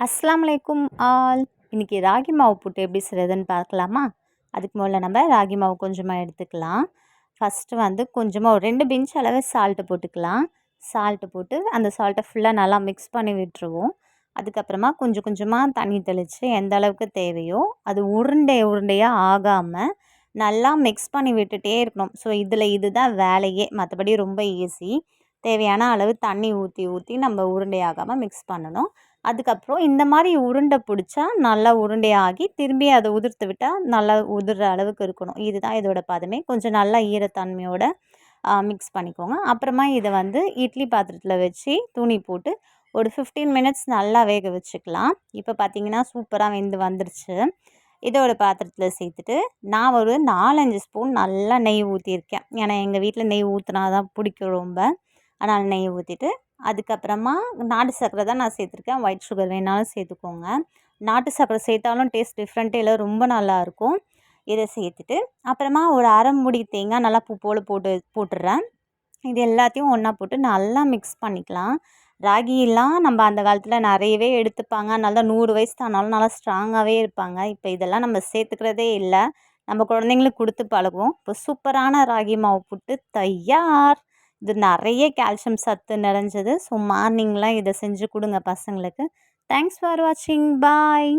அஸ்ஸலாமு அலைக்கும் ஆல். இன்றைக்கி ராகி மாவு புட்டு எப்படி செய்கிறதுன்னு பார்க்கலாமா? அதுக்கு முதல்ல நம்ம ராகி மாவு கொஞ்சமாக எடுத்துக்கலாம். ஃபஸ்ட்டு கொஞ்சமாக ஒரு 2 பிஞ்ச் அளவு சால்ட்டு போட்டுக்கலாம். சால்ட்டு போட்டு அந்த சால்ட்டை ஃபுல்லாக நல்லா மிக்ஸ் பண்ணி விட்டுருவோம். அதுக்கப்புறமா கொஞ்சம் கொஞ்சமாக தண்ணி தெளித்து எந்த அளவுக்கு தேவையோ அது உருண்டையாக ஆகாமல் நல்லா மிக்ஸ் பண்ணி விட்டுட்டே இருக்கணும். ஸோ இதுதான் வேலையே, மற்றபடி ரொம்ப ஈஸி. தேவையான அளவு தண்ணி ஊற்றி நம்ம உருண்டையாகாமல் மிக்ஸ் பண்ணணும். அதுக்கப்புறம் இந்த மாதிரி உருண்டை பிடிச்சா நல்லா உருண்டையாகி திரும்பி அதை உதிர்த்து விட்டால் நல்லா உதிர்ற அளவுக்கு இருக்கணும். இதுதான் இதோட பதமே. கொஞ்சம் நல்லா ஈரத்தன்மையோட மிக்ஸ் பண்ணிக்கோங்க. அப்புறமா இதை இட்லி பாத்திரத்தில் வச்சு துணி போட்டு ஒரு 15 மினிட்ஸ் நல்லா வேக வச்சுக்கலாம். இப்போ பார்த்திங்கன்னா சூப்பராக வெந்து வந்துருச்சு. இதோட பாத்திரத்தில் சேர்த்துட்டு நான் ஒரு 4-5 ஸ்பூன் நல்லா நெய் ஊற்றியிருக்கேன். ஏன்னா எங்கள் வீட்டில் நெய் ஊற்றினா தான் பிடிக்கும் ரொம்ப. அதனால் நெய் ஊற்றிட்டு அதுக்கப்புறமா நாட்டு சர்க்கரை தான் நான் சேர்த்துருக்கேன். ஒயிட் சுகர் வேணாலும் சேர்த்துக்கோங்க. நாட்டு சர்க்கரை சேர்த்தாலும் டேஸ்ட் டிஃப்ரெண்ட்டே இல்லை, ரொம்ப நல்லாயிருக்கும். இதை சேர்த்துட்டு அப்புறமா ஒரு அரை மூடி தேங்காய் நல்லா பூ போல் போட்டுடுறேன். இது எல்லாத்தையும் ஒன்றா போட்டு நல்லா மிக்ஸ் பண்ணிக்கலாம். ராகியெல்லாம் நம்ம அந்த காலத்தில் நிறையவே எடுத்துப்பாங்க. அதனால 100 வயசு ஆனாலும் நல்லா ஸ்ட்ராங்காகவே இருப்பாங்க. இப்போ இதெல்லாம் நம்ம சேர்த்துக்கிறதே இல்லை. நம்ம குழந்தைங்களுக்கு கொடுத்து பழகுவோம். இப்போ சூப்பரான ராகி மாவு புட்டு தயார். இது நிறைய கால்சியம் சத்து நிறைஞ்சது. ஸோ மார்னிங்லாம் இதை செஞ்சு கொடுங்க பசங்களுக்கு. தேங்க்ஸ் ஃபார் வாட்சிங். பாய்.